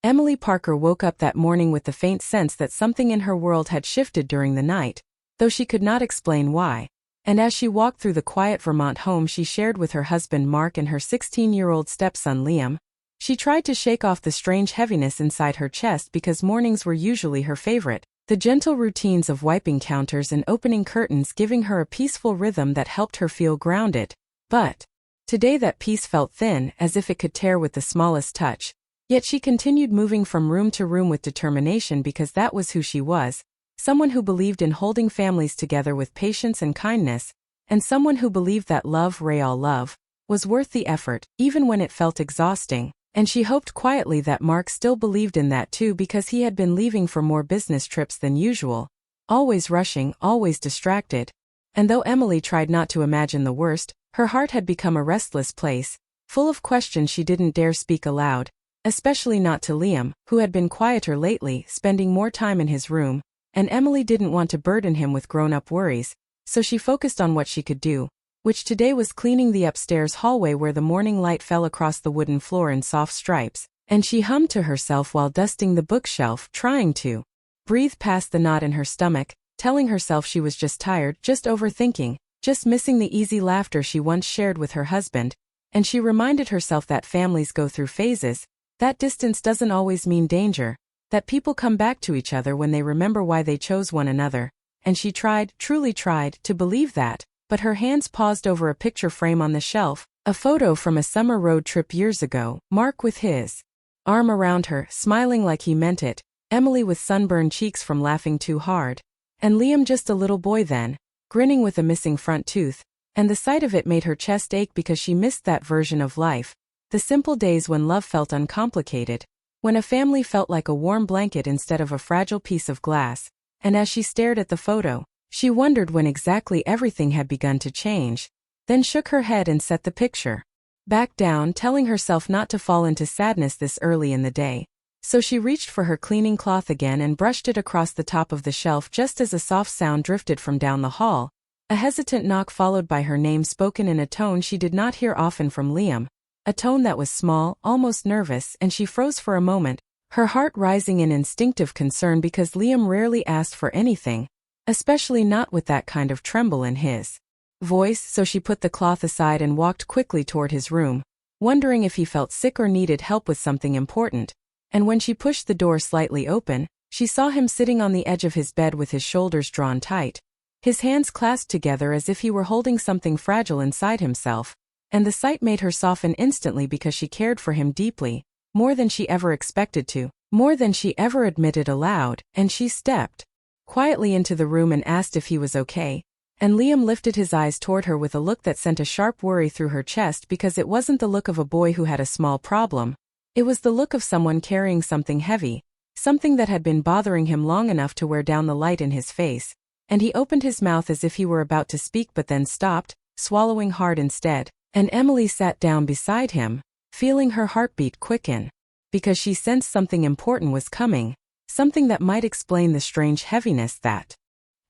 Emily Parker woke up that morning with the faint sense that something in her world had shifted during the night, though she could not explain why. And as she walked through the quiet Vermont home she shared with her husband Mark and her 16-year-old stepson Liam, she tried to shake off the strange heaviness inside her chest because mornings were usually her favorite, the gentle routines of wiping counters and opening curtains giving her a peaceful rhythm that helped her feel grounded. But today that peace felt thin, as if it could tear with the smallest touch. Yet she continued moving from room to room with determination because that was who she was, someone who believed in holding families together with patience and kindness, and someone who believed that love, real love, was worth the effort, even when it felt exhausting. And she hoped quietly that Mark still believed in that too because he had been leaving for more business trips than usual, always rushing, always distracted. And though Emily tried not to imagine the worst, her heart had become a restless place, full of questions she didn't dare speak aloud, especially not to Liam, who had been quieter lately, spending more time in his room, and Emily didn't want to burden him with grown-up worries, so she focused on what she could do, which today was cleaning the upstairs hallway where the morning light fell across the wooden floor in soft stripes, and she hummed to herself while dusting the bookshelf, trying to breathe past the knot in her stomach, telling herself she was just tired, just overthinking, just missing the easy laughter she once shared with her husband, and she reminded herself that families go through phases, that distance doesn't always mean danger, that people come back to each other when they remember why they chose one another, and she tried, truly tried, to believe that. But her hands paused over a picture frame on the shelf, a photo from a summer road trip years ago, Mark with his arm around her, smiling like he meant it, Emily with sunburned cheeks from laughing too hard, and Liam just a little boy then, grinning with a missing front tooth, and the sight of it made her chest ache because she missed that version of life, the simple days when love felt uncomplicated, when a family felt like a warm blanket instead of a fragile piece of glass, and as she stared at the photo, she wondered when exactly everything had begun to change, then shook her head and set the picture back down, telling herself not to fall into sadness this early in the day. So she reached for her cleaning cloth again and brushed it across the top of the shelf just as a soft sound drifted from down the hall, a hesitant knock followed by her name spoken in a tone she did not hear often from Liam, a tone that was small, almost nervous, and she froze for a moment, her heart rising in instinctive concern because Liam rarely asked for anything, especially not with that kind of tremble in his voice, so she put the cloth aside and walked quickly toward his room, wondering if he felt sick or needed help with something important, and when she pushed the door slightly open, she saw him sitting on the edge of his bed with his shoulders drawn tight, his hands clasped together as if he were holding something fragile inside himself, and the sight made her soften instantly because she cared for him deeply, more than she ever expected to, more than she ever admitted aloud, and she stepped quietly into the room and asked if he was okay, and Liam lifted his eyes toward her with a look that sent a sharp worry through her chest because it wasn't the look of a boy who had a small problem, it was the look of someone carrying something heavy, something that had been bothering him long enough to wear down the light in his face, and he opened his mouth as if he were about to speak but then stopped, swallowing hard instead, and Emily sat down beside him, feeling her heartbeat quicken, because she sensed something important was coming, something that might explain the strange heaviness that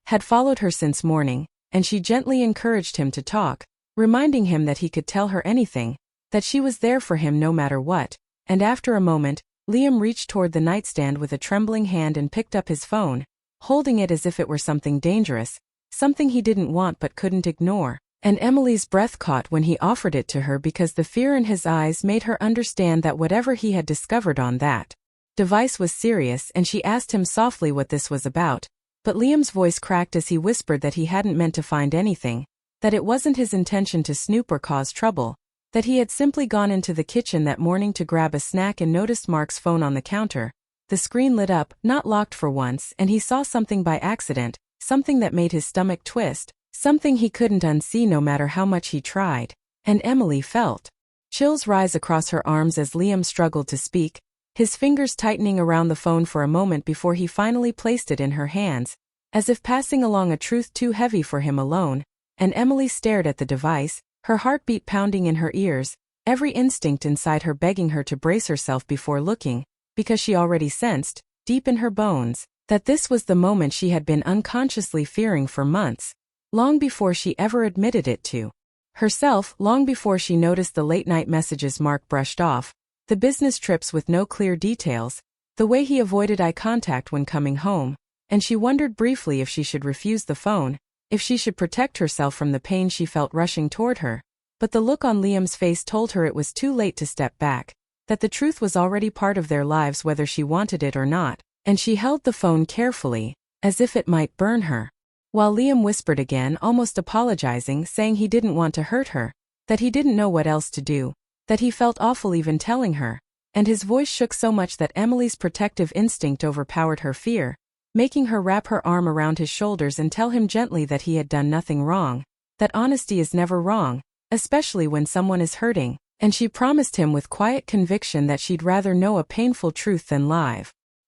had followed her since morning, and she gently encouraged him to talk, reminding him that he could tell her anything, that she was there for him no matter what, and after a moment, Liam reached toward the nightstand with a trembling hand and picked up his phone, holding it as if it were something dangerous, something he didn't want but couldn't ignore, and Emily's breath caught when he offered it to her because the fear in his eyes made her understand that whatever he had discovered on that device was serious, and she asked him softly what this was about, but Liam's voice cracked as he whispered that he hadn't meant to find anything, that it wasn't his intention to snoop or cause trouble, that he had simply gone into the kitchen that morning to grab a snack and noticed Mark's phone on the counter. The screen lit up, not locked for once, and he saw something by accident, something that made his stomach twist, something he couldn't unsee no matter how much he tried, and Emily felt chills rise across her arms as Liam struggled to speak, his fingers tightening around the phone for a moment before he finally placed it in her hands, as if passing along a truth too heavy for him alone, and Emily stared at the device, her heartbeat pounding in her ears, every instinct inside her begging her to brace herself before looking, because she already sensed, deep in her bones, that this was the moment she had been unconsciously fearing for months, long before she ever admitted it to herself, long before she noticed the late-night messages Mark brushed off, The business trips with no clear details, the way he avoided eye contact when coming home, and she wondered briefly if she should refuse the phone, if she should protect herself from the pain she felt rushing toward her. But the look on Liam's face told her it was too late to step back, that the truth was already part of their lives whether she wanted it or not, and she held the phone carefully, as if it might burn her. While Liam whispered again, almost apologizing, saying he didn't want to hurt her, that he didn't know what else to do, that he felt awful even telling her, and his voice shook so much that Emily's protective instinct overpowered her fear, making her wrap her arm around his shoulders and tell him gently that he had done nothing wrong, that honesty is never wrong, especially when someone is hurting, and she promised him with quiet conviction that she'd rather know a painful truth than lie.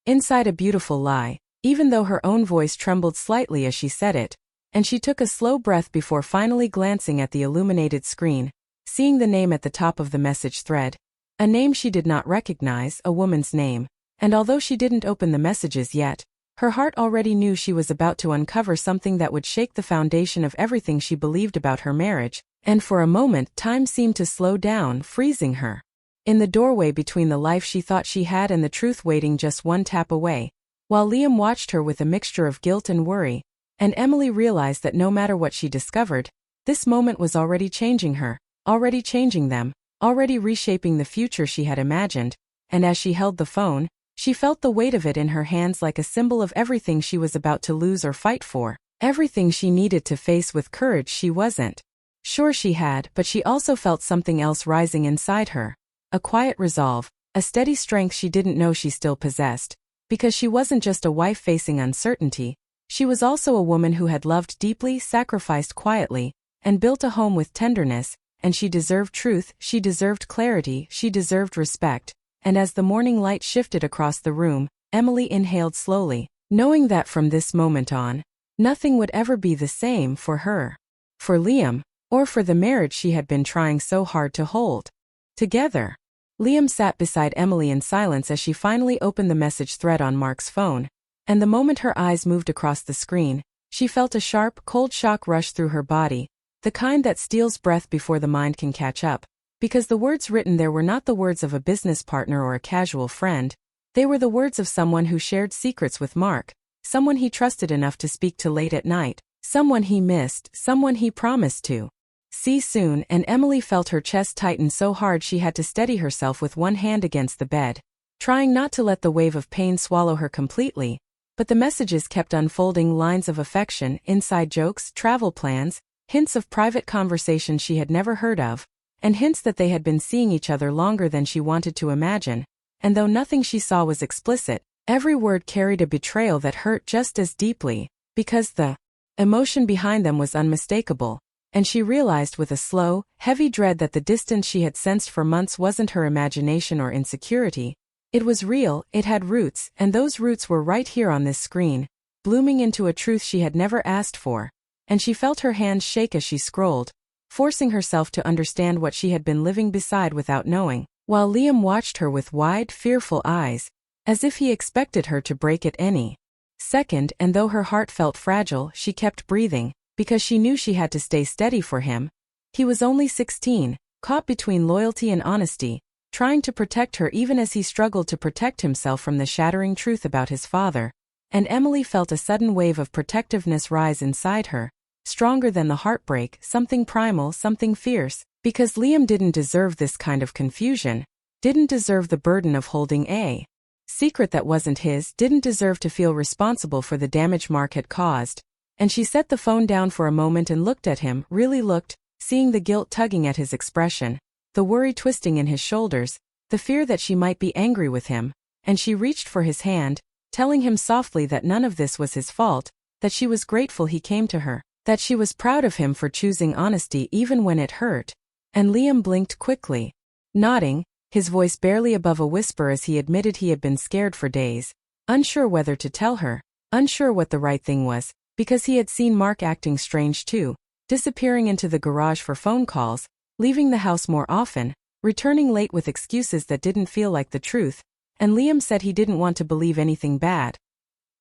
Inside a beautiful lie, even though her own voice trembled slightly as she said it, and she took a slow breath before finally glancing at the illuminated screen, seeing the name at the top of the message thread. A name she did not recognize, a woman's name, and although she didn't open the messages yet, her heart already knew she was about to uncover something that would shake the foundation of everything she believed about her marriage, and for a moment time seemed to slow down, freezing her. In the doorway between the life she thought she had and the truth waiting just one tap away, while Liam watched her with a mixture of guilt and worry, and Emily realized that no matter what she discovered, this moment was already changing her, already changing them, already reshaping the future she had imagined, and as she held the phone, she felt the weight of it in her hands like a symbol of everything she was about to lose or fight for, everything she needed to face with courage she wasn't sure she had, but she also felt something else rising inside her, a quiet resolve, a steady strength she didn't know she still possessed, because she wasn't just a wife facing uncertainty, she was also a woman who had loved deeply, sacrificed quietly, and built a home with tenderness, and she deserved truth, she deserved clarity, she deserved respect. And as the morning light shifted across the room, Emily inhaled slowly, knowing that from this moment on, nothing would ever be the same for her, for Liam, or for the marriage she had been trying so hard to hold together. Liam sat beside Emily in silence as she finally opened the message thread on Mark's phone, and the moment her eyes moved across the screen, she felt a sharp, cold shock rush through her body, the kind that steals breath before the mind can catch up. Because the words written there were not the words of a business partner or a casual friend, they were the words of someone who shared secrets with Mark, someone he trusted enough to speak to late at night, someone he missed, someone he promised to see soon, and Emily felt her chest tighten so hard she had to steady herself with one hand against the bed, trying not to let the wave of pain swallow her completely, but the messages kept unfolding, lines of affection, inside jokes, travel plans, hints of private conversations she had never heard of, and hints that they had been seeing each other longer than she wanted to imagine, and though nothing she saw was explicit, every word carried a betrayal that hurt just as deeply, because the emotion behind them was unmistakable, and she realized with a slow, heavy dread that the distance she had sensed for months wasn't her imagination or insecurity. It was real, it had roots, and those roots were right here on this screen, blooming into a truth she had never asked for, and she felt her hands shake as she scrolled, forcing herself to understand what she had been living beside without knowing, while Liam watched her with wide, fearful eyes, as if he expected her to break at any second, and though her heart felt fragile, she kept breathing, because she knew she had to stay steady for him. He was only 16, caught between loyalty and honesty, trying to protect her even as he struggled to protect himself from the shattering truth about his father, and Emily felt a sudden wave of protectiveness rise inside her, stronger than the heartbreak, something primal, something fierce, because Liam didn't deserve this kind of confusion, didn't deserve the burden of holding a secret that wasn't his, didn't deserve to feel responsible for the damage Mark had caused, and she set the phone down for a moment and looked at him, really looked, seeing the guilt tugging at his expression, the worry twisting in his shoulders, the fear that she might be angry with him, and she reached for his hand, telling him softly that none of this was his fault, that she was grateful he came to her, that she was proud of him for choosing honesty even when it hurt, and Liam blinked quickly, nodding, his voice barely above a whisper as he admitted he had been scared for days, unsure whether to tell her, unsure what the right thing was, because he had seen Mark acting strange too, disappearing into the garage for phone calls, leaving the house more often, returning late with excuses that didn't feel like the truth, and Liam said he didn't want to believe anything bad.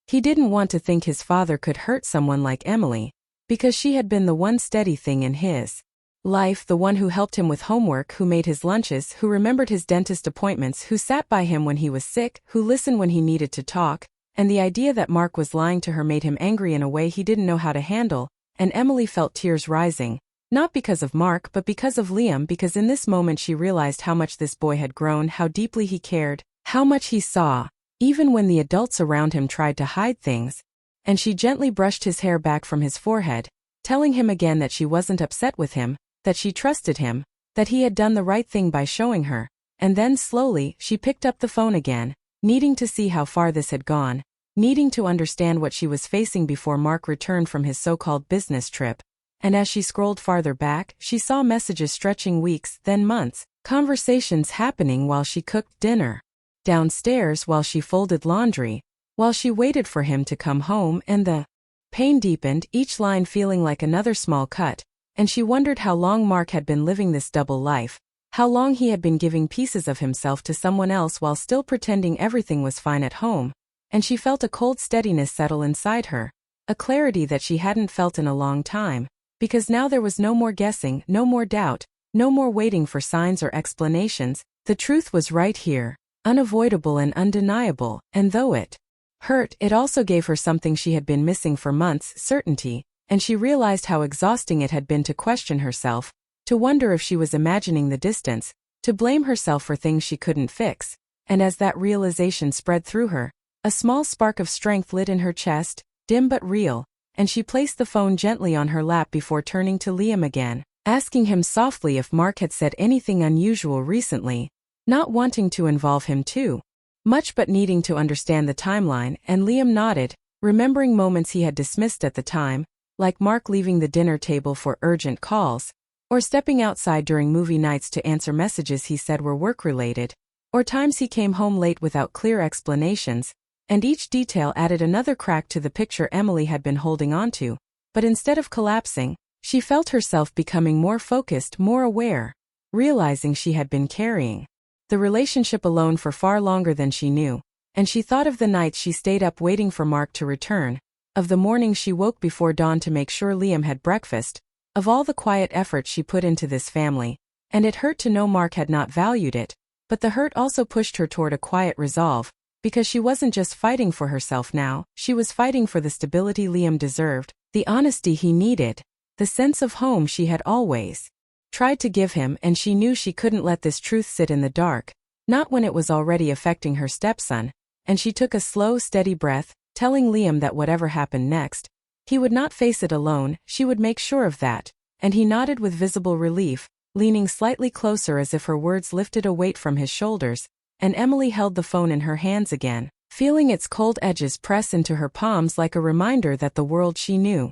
He didn't want to think his father could hurt someone like Emily, because she had been the one steady thing in his life, the one who helped him with homework, who made his lunches, who remembered his dentist appointments, who sat by him when he was sick, who listened when he needed to talk, and the idea that Mark was lying to her made him angry in a way he didn't know how to handle, and Emily felt tears rising, not because of Mark but because of Liam, because in this moment she realized how much this boy had grown, how deeply he cared, how much he saw, even when the adults around him tried to hide things, and she gently brushed his hair back from his forehead, telling him again that she wasn't upset with him, that she trusted him, that he had done the right thing by showing her, and then slowly she picked up the phone again, needing to see how far this had gone, needing to understand what she was facing before Mark returned from his so-called business trip, and as she scrolled farther back, she saw messages stretching weeks, then months, conversations happening while she cooked dinner, downstairs while she folded laundry, while she waited for him to come home, and the pain deepened, each line feeling like another small cut, and she wondered how long Mark had been living this double life, how long he had been giving pieces of himself to someone else while still pretending everything was fine at home, and she felt a cold steadiness settle inside her, a clarity that she hadn't felt in a long time, because now there was no more guessing, no more doubt, no more waiting for signs or explanations. The truth was right here, unavoidable and undeniable, and though it hurt, it also gave her something she had been missing for months, certainty, and she realized how exhausting it had been to question herself, to wonder if she was imagining the distance, to blame herself for things she couldn't fix, and as that realization spread through her, a small spark of strength lit in her chest, dim but real, and she placed the phone gently on her lap before turning to Liam again, asking him softly if Mark had said anything unusual recently, not wanting to involve him too much but needing to understand the timeline, and Liam nodded, remembering moments he had dismissed at the time, like Mark leaving the dinner table for urgent calls, or stepping outside during movie nights to answer messages he said were work-related, or times he came home late without clear explanations, and each detail added another crack to the picture Emily had been holding onto, but instead of collapsing, she felt herself becoming more focused, more aware, realizing she had been carrying the relationship alone for far longer than she knew, and she thought of the nights she stayed up waiting for Mark to return, of the mornings she woke before dawn to make sure Liam had breakfast, of all the quiet effort she put into this family, and it hurt to know Mark had not valued it, but the hurt also pushed her toward a quiet resolve, because she wasn't just fighting for herself now, she was fighting for the stability Liam deserved, the honesty he needed, the sense of home she had always tried to give him, and she knew she couldn't let this truth sit in the dark, not when it was already affecting her stepson, and she took a slow, steady breath, telling Liam that whatever happened next, he would not face it alone, she would make sure of that, and he nodded with visible relief, leaning slightly closer as if her words lifted a weight from his shoulders, and Emily held the phone in her hands again, feeling its cold edges press into her palms like a reminder that the world she knew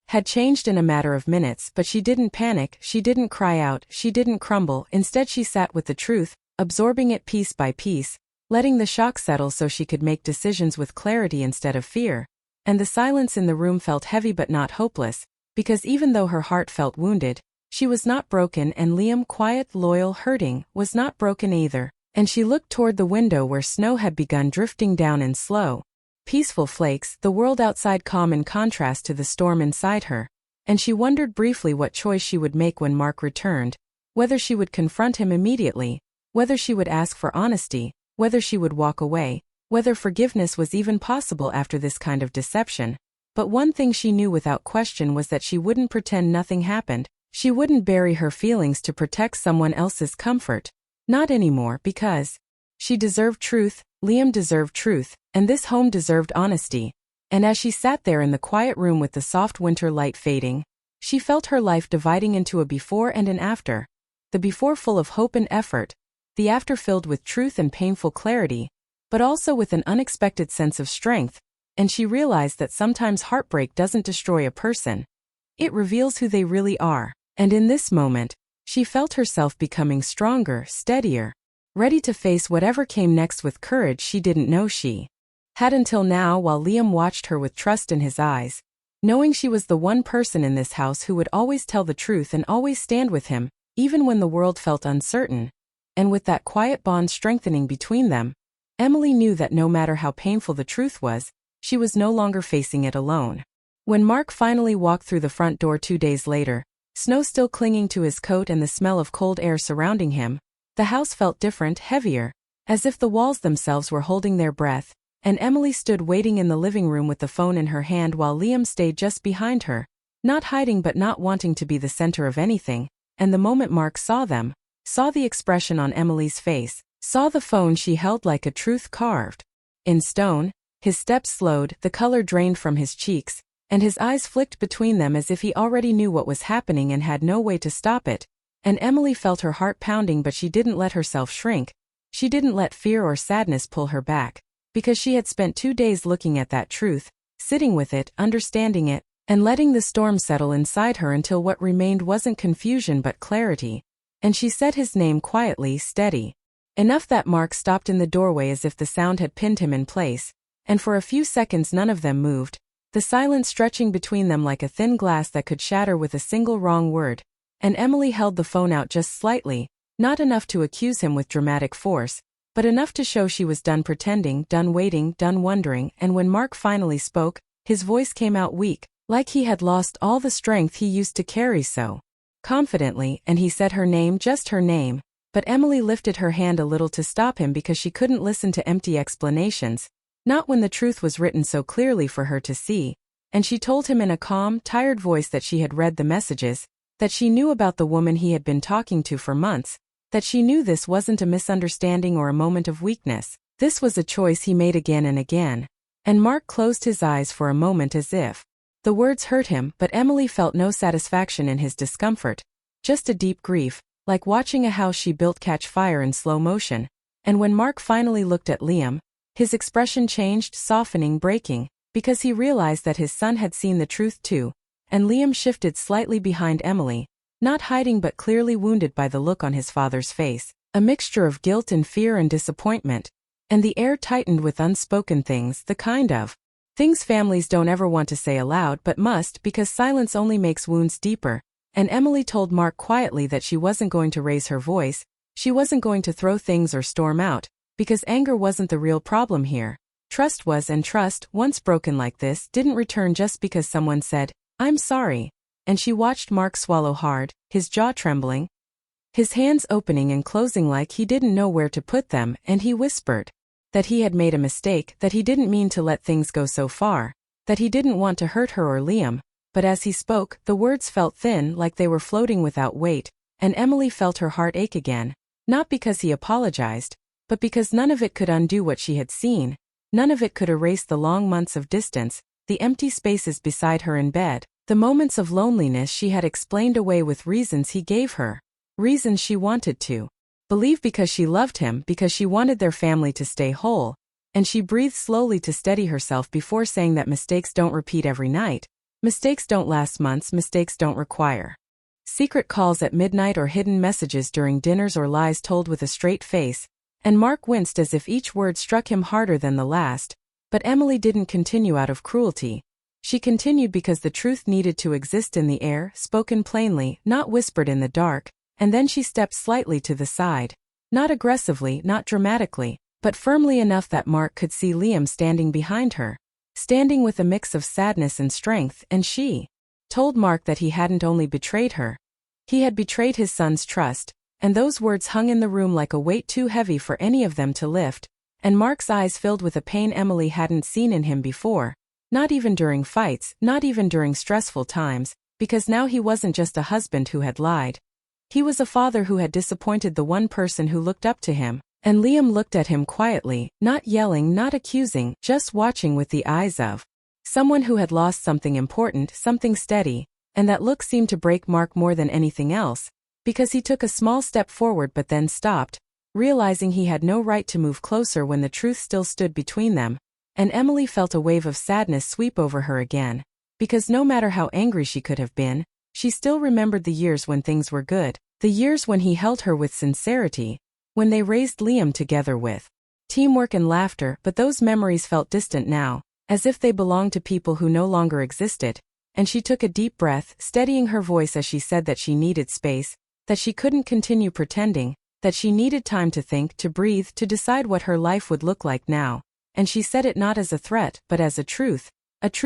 had changed in a matter of minutes. But she didn't panic, she didn't cry out, she didn't crumble, instead she sat with the truth, absorbing it piece by piece, letting the shock settle so she could make decisions with clarity instead of fear, and the silence in the room felt heavy but not hopeless, because even though her heart felt wounded, she was not broken, and Liam, quiet, loyal, hurting, was not broken either, and she looked toward the window where snow had begun drifting down in slow, peaceful flakes, the world outside calm in contrast to the storm inside her, and she wondered briefly what choice she would make when Mark returned, whether she would confront him immediately, whether she would ask for honesty, whether she would walk away, whether forgiveness was even possible after this kind of deception. But one thing she knew without question was that she wouldn't pretend nothing happened, she wouldn't bury her feelings to protect someone else's comfort. Not anymore, because she deserved truth, Liam deserved truth, and this home deserved honesty. And as she sat there in the quiet room with the soft winter light fading, she felt her life dividing into a before and an after. The before full of hope and effort, the after filled with truth and painful clarity, but also with an unexpected sense of strength, and she realized that sometimes heartbreak doesn't destroy a person. It reveals who they really are, and in this moment, she felt herself becoming stronger, steadier, ready to face whatever came next with courage she didn't know she had until now, while Liam watched her with trust in his eyes, knowing she was the one person in this house who would always tell the truth and always stand with him, even when the world felt uncertain. And with that quiet bond strengthening between them, Emily knew that no matter how painful the truth was, she was no longer facing it alone. When Mark finally walked through the front door 2 days later, Snow still clinging to his coat and the smell of cold air surrounding him. The house felt different, heavier, as if the walls themselves were holding their breath, and Emily stood waiting in the living room with the phone in her hand while Liam stayed just behind her, not hiding but not wanting to be the center of anything, and the moment Mark saw them, saw the expression on Emily's face, saw the phone she held like a truth carved in stone, his steps slowed, the color drained from his cheeks, and his eyes flicked between them as if he already knew what was happening and had no way to stop it, and Emily felt her heart pounding but she didn't let herself shrink. She didn't let fear or sadness pull her back, because she had spent 2 days looking at that truth, sitting with it, understanding it, and letting the storm settle inside her until what remained wasn't confusion but clarity. And she said his name quietly, steady. Enough that Mark stopped in the doorway as if the sound had pinned him in place, and for a few seconds none of them moved, the silence stretching between them like a thin glass that could shatter with a single wrong word. And Emily held the phone out just slightly, not enough to accuse him with dramatic force, but enough to show she was done pretending, done waiting, done wondering, and when Mark finally spoke, his voice came out weak, like he had lost all the strength he used to carry so confidently, and he said her name, just her name, but Emily lifted her hand a little to stop him because she couldn't listen to empty explanations, not when the truth was written so clearly for her to see, and she told him in a calm, tired voice that she had read the messages, that she knew about the woman he had been talking to for months, that she knew this wasn't a misunderstanding or a moment of weakness, this was a choice he made again and again, and Mark closed his eyes for a moment as if the words hurt him, but Emily felt no satisfaction in his discomfort, just a deep grief, like watching a house she built catch fire in slow motion, and when Mark finally looked at Liam, his expression changed, softening, breaking, because he realized that his son had seen the truth too, and Liam shifted slightly behind Emily, not hiding but clearly wounded by the look on his father's face, a mixture of guilt and fear and disappointment, and the air tightened with unspoken things, the kind of things families don't ever want to say aloud but must because silence only makes wounds deeper, and Emily told Mark quietly that she wasn't going to raise her voice, she wasn't going to throw things or storm out, because anger wasn't the real problem here. Trust was, and trust, once broken like this, didn't return just because someone said, "I'm sorry," and she watched Mark swallow hard, his jaw trembling, his hands opening and closing like he didn't know where to put them, and he whispered that he had made a mistake, that he didn't mean to let things go so far, that he didn't want to hurt her or Liam, but as he spoke, the words felt thin, like they were floating without weight, and Emily felt her heart ache again, not because he apologized, but because none of it could undo what she had seen, none of it could erase the long months of distance, the empty spaces beside her in bed, the moments of loneliness she had explained away with reasons he gave her, reasons she wanted to believe because she loved him, because she wanted their family to stay whole, and she breathed slowly to steady herself before saying that mistakes don't repeat every night, mistakes don't last months, mistakes don't require secret calls at midnight or hidden messages during dinners or lies told with a straight face, and Mark winced as if each word struck him harder than the last, but Emily didn't continue out of cruelty. She continued because the truth needed to exist in the air, spoken plainly, not whispered in the dark, and then she stepped slightly to the side, not aggressively, not dramatically, but firmly enough that Mark could see Liam standing behind her, standing with a mix of sadness and strength, and she told Mark that he hadn't only betrayed her, he had betrayed his son's trust, and those words hung in the room like a weight too heavy for any of them to lift, and Mark's eyes filled with a pain Emily hadn't seen in him before, not even during fights, not even during stressful times, because now he wasn't just a husband who had lied. He was a father who had disappointed the one person who looked up to him, and Liam looked at him quietly, not yelling, not accusing, just watching with the eyes of someone who had lost something important, something steady, and that look seemed to break Mark more than anything else, because he took a small step forward but then stopped, realizing he had no right to move closer when the truth still stood between them, and Emily felt a wave of sadness sweep over her again, because no matter how angry she could have been, she still remembered the years when things were good, the years when he held her with sincerity, when they raised Liam together with teamwork and laughter, but those memories felt distant now, as if they belonged to people who no longer existed, and she took a deep breath, steadying her voice as she said that she needed space, that she couldn't continue pretending, that she needed time to think, to breathe, to decide what her life would look like now, and she said it not as a threat but as a truth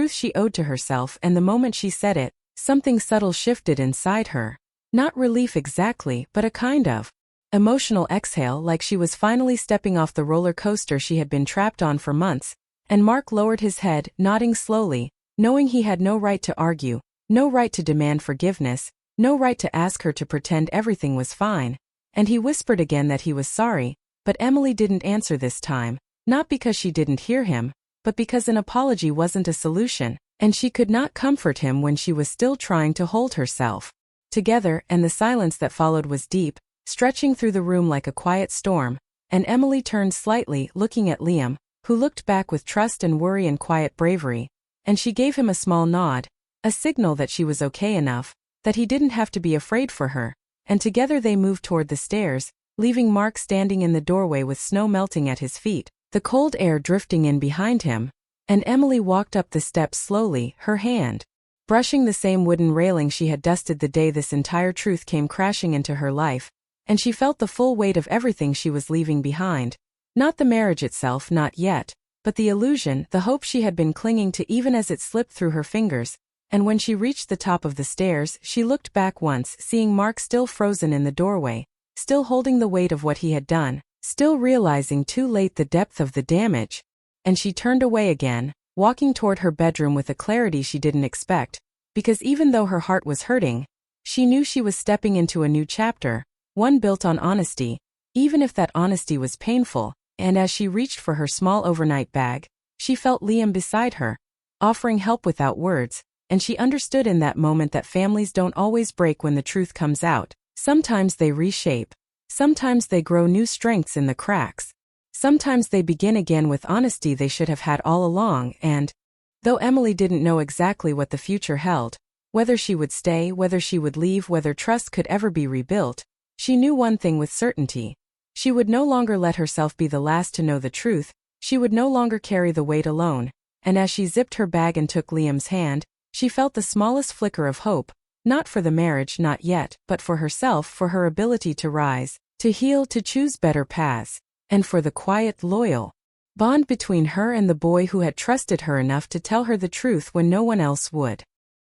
she owed to herself, and the moment she said it, Something subtle shifted inside her. Not relief exactly, but a kind of emotional exhale, like she was finally stepping off the roller coaster she had been trapped on for months. And Mark lowered his head, nodding slowly, knowing he had no right to argue, no right to demand forgiveness, no right to ask her to pretend everything was fine. And he whispered again that he was sorry, but Emily didn't answer this time, not because she didn't hear him, but because an apology wasn't a solution, and she could not comfort him when she was still trying to hold herself together. And the silence that followed was deep, stretching through the room like a quiet storm, and Emily turned slightly, looking at Liam, who looked back with trust and worry and quiet bravery, and she gave him a small nod, a signal that she was okay enough, that he didn't have to be afraid for her, and together they moved toward the stairs, leaving Mark standing in the doorway with snow melting at his feet, the cold air drifting in behind him, and Emily walked up the steps slowly, her hand brushing the same wooden railing she had dusted the day this entire truth came crashing into her life, and she felt the full weight of everything she was leaving behind. Not the marriage itself, not yet, but the illusion, the hope she had been clinging to even as it slipped through her fingers. And when she reached the top of the stairs, she looked back once, seeing Mark still frozen in the doorway, still holding the weight of what he had done, still realizing too late the depth of the damage. And she turned away again, walking toward her bedroom with a clarity she didn't expect, because even though her heart was hurting, she knew she was stepping into a new chapter, one built on honesty, even if that honesty was painful. And as she reached for her small overnight bag, she felt Liam beside her, offering help without words, and she understood in that moment that families don't always break when the truth comes out. Sometimes they reshape. Sometimes they grow new strengths in the cracks. Sometimes they begin again with honesty they should have had all along. And though Emily didn't know exactly what the future held, whether she would stay, whether she would leave, whether trust could ever be rebuilt, she knew one thing with certainty. She would no longer let herself be the last to know the truth, she would no longer carry the weight alone, and as she zipped her bag and took Liam's hand, she felt the smallest flicker of hope, not for the marriage, not yet, but for herself, for her ability to rise, to heal, to choose better paths, and for the quiet, loyal bond between her and the boy who had trusted her enough to tell her the truth when no one else would.